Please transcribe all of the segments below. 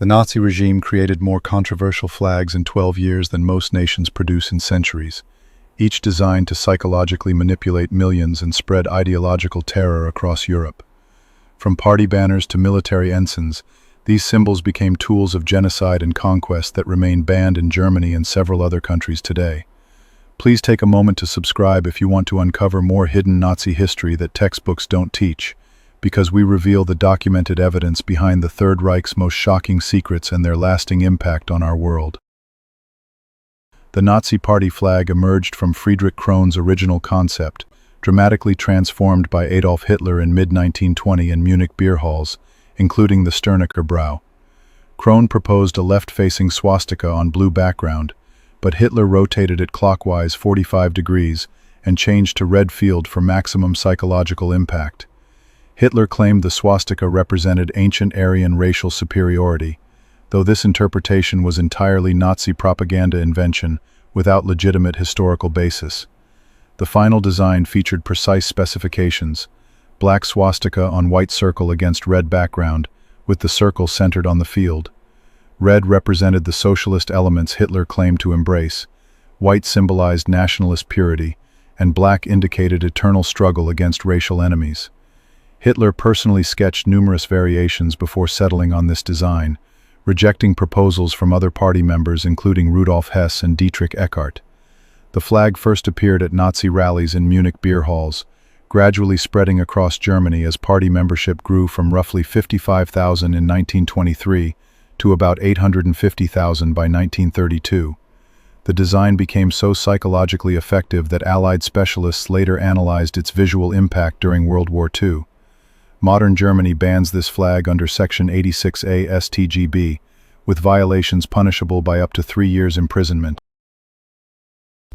The Nazi regime created more controversial flags in 12 years than most nations produce in centuries, each designed to psychologically manipulate millions and spread ideological terror across Europe. From party banners to military ensigns, these symbols became tools of genocide and conquest that remain banned in Germany and several other countries today. Please take a moment to subscribe if you want to uncover more hidden Nazi history that textbooks don't teach, because we reveal the documented evidence behind the Third Reich's most shocking secrets and their lasting impact on our world. The Nazi Party flag emerged from Friedrich Krohn's original concept, dramatically transformed by Adolf Hitler in mid-1920 in Munich beer halls, including the Sternecker Brau. Krohn proposed a left-facing swastika on blue background, but Hitler rotated it clockwise 45 degrees and changed to red field for maximum psychological impact. Hitler claimed the swastika represented ancient Aryan racial superiority, though this interpretation was entirely Nazi propaganda invention without legitimate historical basis. The final design featured precise specifications: black swastika on white circle against red background, with the circle centered on the field. Red represented the socialist elements Hitler claimed to embrace, white symbolized nationalist purity, and black indicated eternal struggle against racial enemies. Hitler personally sketched numerous variations before settling on this design, rejecting proposals from other party members including Rudolf Hess and Dietrich Eckart. The flag first appeared at Nazi rallies in Munich beer halls, gradually spreading across Germany as party membership grew from roughly 55,000 in 1923 to about 850,000 by 1932. The design became so psychologically effective that Allied specialists later analyzed its visual impact during World War II. Modern Germany bans this flag under Section 86A StGB, with violations punishable by up to 3 years imprisonment.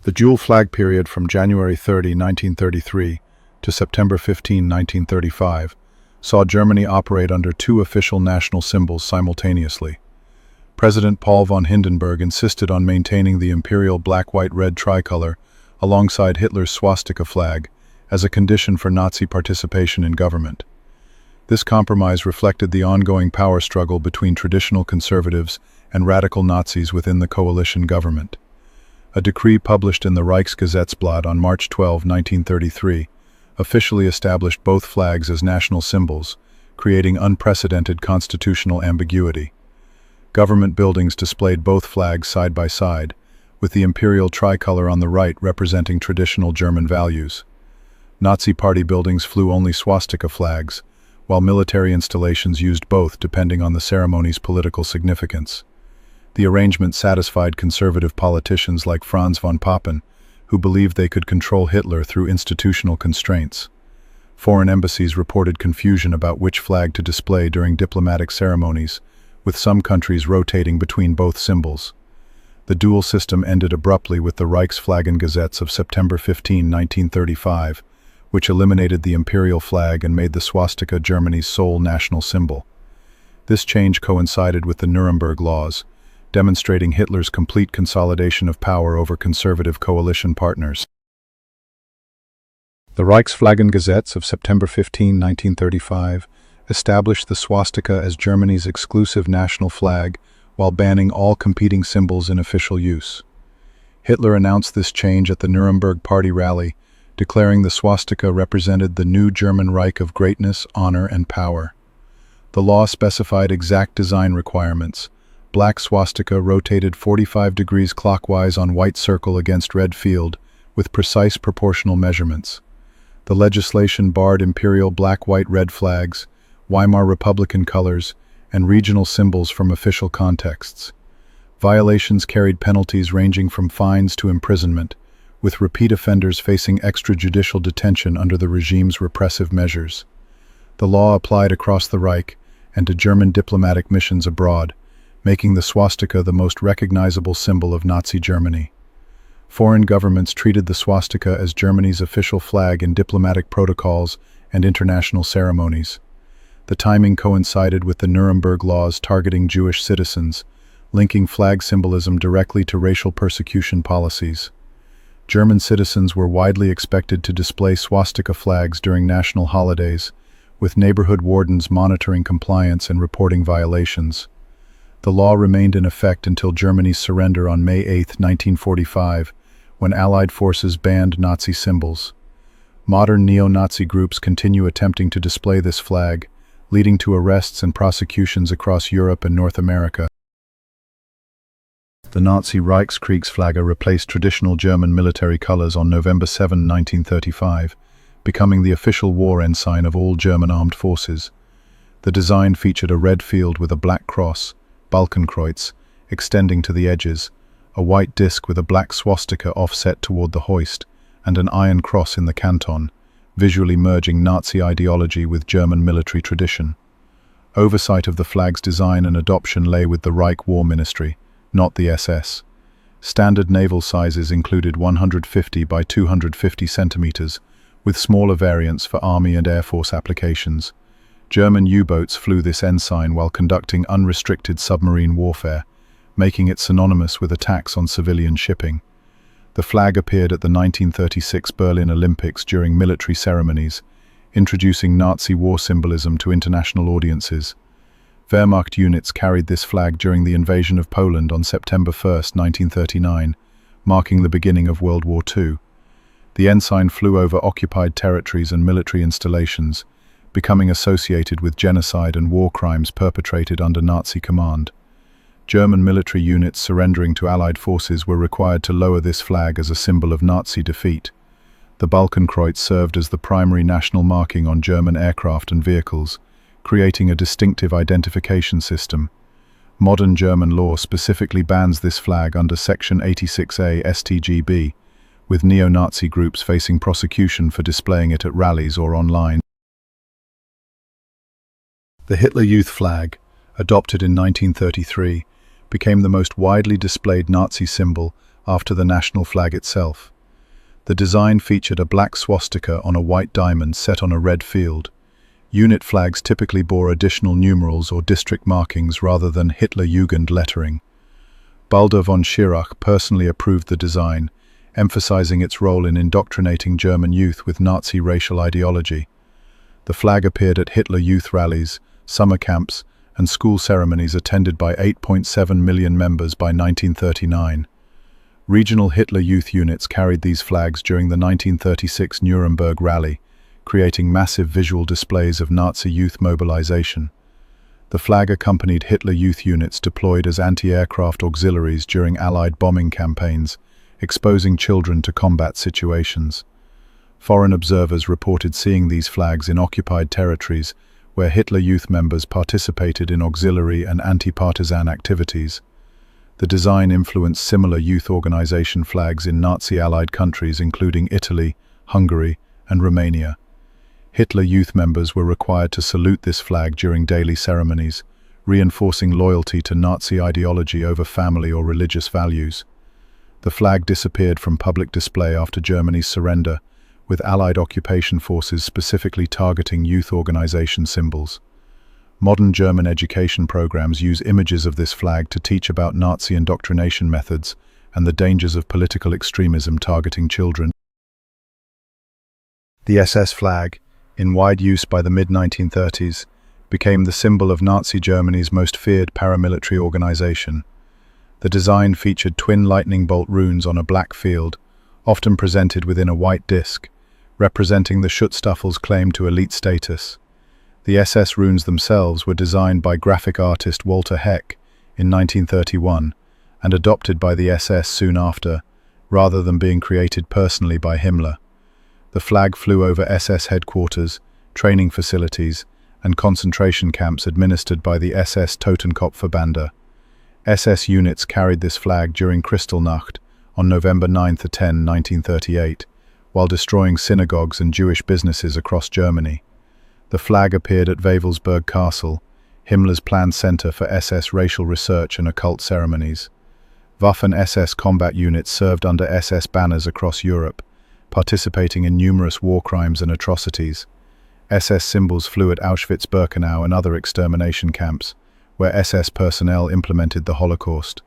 The dual flag period from January 30, 1933 to September 15, 1935 saw Germany operate under two official national symbols simultaneously. President Paul von Hindenburg insisted on maintaining the imperial black-white-red tricolor alongside Hitler's swastika flag as a condition for Nazi participation in government. This compromise reflected the ongoing power struggle between traditional conservatives and radical Nazis within the coalition government. A decree published in the Reichsgesetzblatt on March 12, 1933, officially established both flags as national symbols, creating unprecedented constitutional ambiguity. Government buildings displayed both flags side by side, with the imperial tricolor on the right representing traditional German values. Nazi party buildings flew only swastika flags, while military installations used both depending on the ceremony's political significance. The arrangement satisfied conservative politicians like Franz von Papen, who believed they could control Hitler through institutional constraints. Foreign embassies reported confusion about which flag to display during diplomatic ceremonies, with some countries rotating between both symbols. The dual system ended abruptly with the Reichsflaggengesetz of September 15, 1935, which eliminated the imperial flag and made the swastika Germany's sole national symbol. This change coincided with the Nuremberg laws, demonstrating Hitler's complete consolidation of power over conservative coalition partners. The Reichsflaggengesetz of September 15, 1935, established the swastika as Germany's exclusive national flag while banning all competing symbols in official use. Hitler announced this change at the Nuremberg Party rally, declaring the swastika represented the new German Reich of greatness, honor, and power. The law specified exact design requirements. Black swastika rotated 45 degrees clockwise on white circle against red field, with precise proportional measurements. The legislation barred imperial black-white-red flags, Weimar Republican colors, and regional symbols from official contexts. Violations carried penalties ranging from fines to imprisonment, with repeat offenders facing extrajudicial detention under the regime's repressive measures. The law applied across the Reich and to German diplomatic missions abroad, making the swastika the most recognizable symbol of Nazi Germany. Foreign governments treated the swastika as Germany's official flag in diplomatic protocols and international ceremonies. The timing coincided with the Nuremberg laws targeting Jewish citizens, linking flag symbolism directly to racial persecution policies. German citizens were widely expected to display swastika flags during national holidays, with neighborhood wardens monitoring compliance and reporting violations. The law remained in effect until Germany's surrender on May 8, 1945, when Allied forces banned Nazi symbols. Modern neo-Nazi groups continue attempting to display this flag, leading to arrests and prosecutions across Europe and North America. The Nazi Reichskriegsflagge replaced traditional German military colors on November 7, 1935, becoming the official war ensign of all German armed forces. The design featured a red field with a black cross, Balkenkreuz, extending to the edges, a white disc with a black swastika offset toward the hoist, and an iron cross in the canton, visually merging Nazi ideology with German military tradition. Oversight of the flag's design and adoption lay with the Reich War Ministry, not the SS. Standard naval sizes included 150 by 250 centimeters, with smaller variants for Army and Air Force applications. German U-boats flew this ensign while conducting unrestricted submarine warfare, making it synonymous with attacks on civilian shipping. The flag appeared at the 1936 Berlin Olympics during military ceremonies, introducing Nazi war symbolism to international audiences. Wehrmacht units carried this flag during the invasion of Poland on September 1, 1939, marking the beginning of World War II. The ensign flew over occupied territories and military installations, becoming associated with genocide and war crimes perpetrated under Nazi command. German military units surrendering to Allied forces were required to lower this flag as a symbol of Nazi defeat. The Balkenkreuz served as the primary national marking on German aircraft and vehicles, creating a distinctive identification system. Modern German law specifically bans this flag under Section 86A StGB, with neo-Nazi groups facing prosecution for displaying it at rallies or online. The Hitler Youth flag, adopted in 1933, became the most widely displayed Nazi symbol after the national flag itself. The design featured a black swastika on a white diamond set on a red field. Unit flags typically bore additional numerals or district markings rather than Hitlerjugend lettering. Baldur von Schirach personally approved the design, emphasizing its role in indoctrinating German youth with Nazi racial ideology. The flag appeared at Hitler Youth rallies, summer camps, and school ceremonies attended by 8.7 million members by 1939. Regional Hitler Youth units carried these flags during the 1936 Nuremberg rally, creating massive visual displays of Nazi youth mobilization. The flag accompanied Hitler Youth units deployed as anti-aircraft auxiliaries during Allied bombing campaigns, exposing children to combat situations. Foreign observers reported seeing these flags in occupied territories where Hitler Youth members participated in auxiliary and anti-partisan activities. The design influenced similar youth organization flags in Nazi-allied countries including Italy, Hungary, and Romania. Hitler Youth members were required to salute this flag during daily ceremonies, reinforcing loyalty to Nazi ideology over family or religious values. The flag disappeared from public display after Germany's surrender, with Allied occupation forces specifically targeting youth organization symbols. Modern German education programs use images of this flag to teach about Nazi indoctrination methods and the dangers of political extremism targeting children. The SS flag, in wide use by the mid-1930s, became the symbol of Nazi Germany's most feared paramilitary organization. The design featured twin lightning bolt runes on a black field, often presented within a white disc, representing the Schutzstaffel's claim to elite status. The SS runes themselves were designed by graphic artist Walter Heck in 1931 and adopted by the SS soon after, rather than being created personally by Himmler. The flag flew over SS headquarters, training facilities, and concentration camps administered by the SS Totenkopfverbände. SS units carried this flag during Kristallnacht on November 9–10, 1938, while destroying synagogues and Jewish businesses across Germany. The flag appeared at Wewelsburg Castle, Himmler's planned center for SS racial research and occult ceremonies. Waffen-SS combat units served under SS banners across Europe, participating in numerous war crimes and atrocities. SS symbols flew at Auschwitz-Birkenau and other extermination camps, where SS personnel implemented the Holocaust.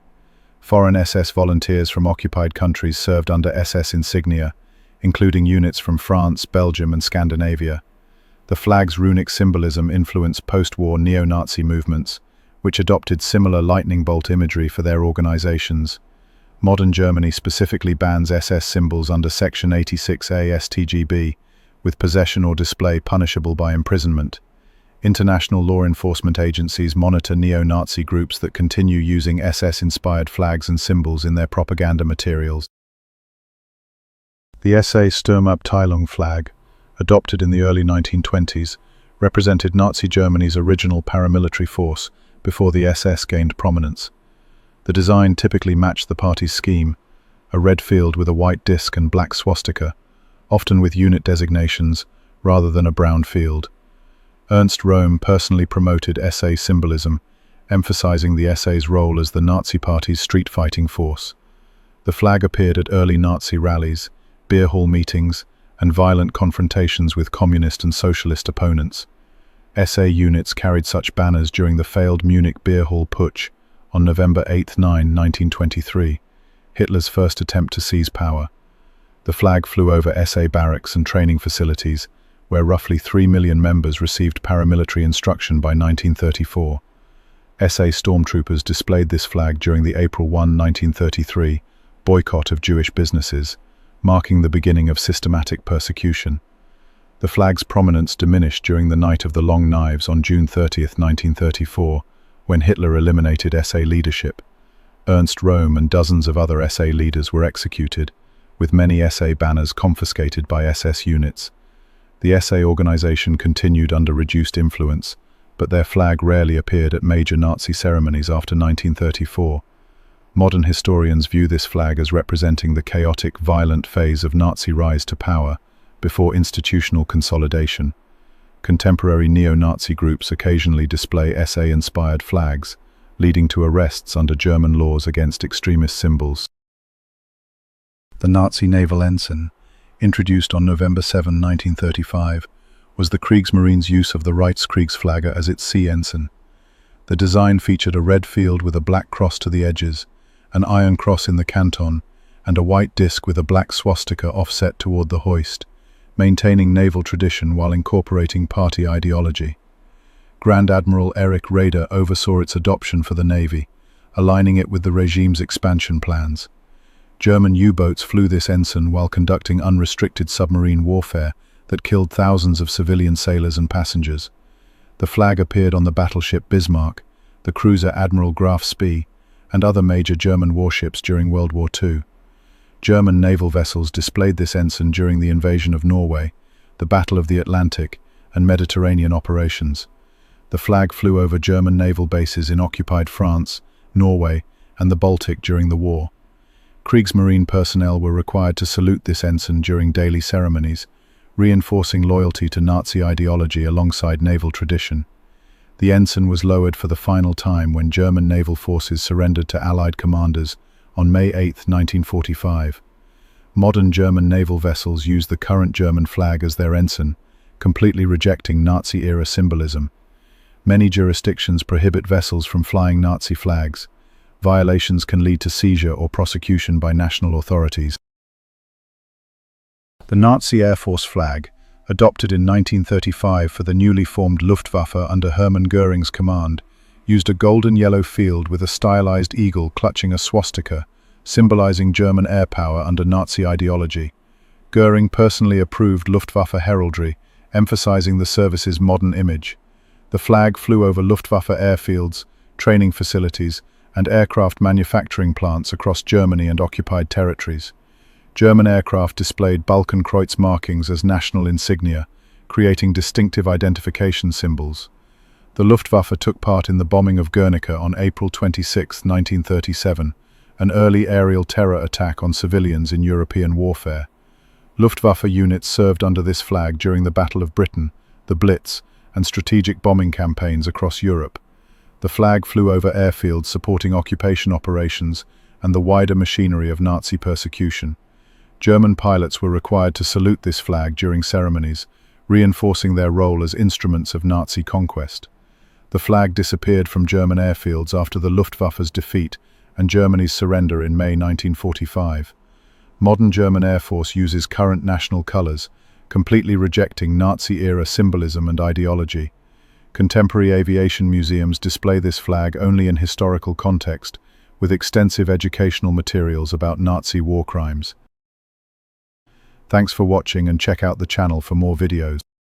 Foreign SS volunteers from occupied countries served under SS insignia, including units from France, Belgium, and Scandinavia. The flag's runic symbolism influenced post-war neo-Nazi movements, which adopted similar lightning bolt imagery for their organizations. Modern Germany specifically bans SS symbols under Section 86A StGB, with possession or display punishable by imprisonment. International law enforcement agencies monitor neo-Nazi groups that continue using SS-inspired flags and symbols in their propaganda materials. The SA Sturmabteilung flag, adopted in the early 1920s, represented Nazi Germany's original paramilitary force before the SS gained prominence. The design typically matched the party's scheme, a red field with a white disc and black swastika, often with unit designations rather than a brown field. Ernst Röhm personally promoted SA symbolism, emphasizing the SA's role as the Nazi Party's street-fighting force. The flag appeared at early Nazi rallies, beer hall meetings, and violent confrontations with communist and socialist opponents. SA units carried such banners during the failed Munich beer hall putsch on November 8-9, 1923, Hitler's first attempt to seize power. The flag flew over SA barracks and training facilities, where roughly 3 million members received paramilitary instruction by 1934. SA stormtroopers displayed this flag during the April 1, 1933, boycott of Jewish businesses, marking the beginning of systematic persecution. The flag's prominence diminished during the Night of the Long Knives on June 30, 1934, when Hitler eliminated SA leadership. Ernst Röhm and dozens of other SA leaders were executed, with many SA banners confiscated by SS units. The SA organization continued under reduced influence, but their flag rarely appeared at major Nazi ceremonies after 1934. Modern historians view this flag as representing the chaotic, violent phase of Nazi rise to power before institutional consolidation. Contemporary neo-Nazi groups occasionally display SA-inspired flags, leading to arrests under German laws against extremist symbols. The Nazi naval ensign, introduced on November 7, 1935, was the Kriegsmarine's use of the Reichskriegsflagge as its sea ensign. The design featured a red field with a black cross to the edges, an iron cross in the canton, and a white disc with a black swastika offset toward the hoist, maintaining naval tradition while incorporating party ideology. Grand Admiral Erich Raeder oversaw its adoption for the Navy, aligning it with the regime's expansion plans. German U-boats flew this ensign while conducting unrestricted submarine warfare that killed thousands of civilian sailors and passengers. The flag appeared on the battleship Bismarck, the cruiser Admiral Graf Spee, and other major German warships during World War II. German naval vessels displayed this ensign during the invasion of Norway, the Battle of the Atlantic, and Mediterranean operations. The flag flew over German naval bases in occupied France, Norway, and the Baltic during the war. Kriegsmarine personnel were required to salute this ensign during daily ceremonies, reinforcing loyalty to Nazi ideology alongside naval tradition. The ensign was lowered for the final time when German naval forces surrendered to Allied commanders on May 8, 1945. Modern German naval vessels use the current German flag as their ensign, completely rejecting Nazi-era symbolism. Many jurisdictions prohibit vessels from flying Nazi flags. Violations can lead to seizure or prosecution by national authorities. The Nazi Air Force flag, adopted in 1935 for the newly formed Luftwaffe under Hermann Göring's command, used a golden-yellow field with a stylized eagle clutching a swastika, symbolizing German air power under Nazi ideology. Göring personally approved Luftwaffe heraldry, emphasizing the service's modern image. The flag flew over Luftwaffe airfields, training facilities, and aircraft manufacturing plants across Germany and occupied territories. German aircraft displayed Balkenkreuz markings as national insignia, creating distinctive identification symbols. The Luftwaffe took part in the bombing of Guernica on April 26, 1937, an early aerial terror attack on civilians in European warfare. Luftwaffe units served under this flag during the Battle of Britain, the Blitz, and strategic bombing campaigns across Europe. The flag flew over airfields supporting occupation operations and the wider machinery of Nazi persecution. German pilots were required to salute this flag during ceremonies, reinforcing their role as instruments of Nazi conquest. The flag disappeared from German airfields after the Luftwaffe's defeat and Germany's surrender in May 1945. Modern German Air Force uses current national colors, completely rejecting Nazi-era symbolism and ideology. Contemporary aviation museums display this flag only in historical context, with extensive educational materials about Nazi war crimes. Thanks for watching and check out the channel for more videos.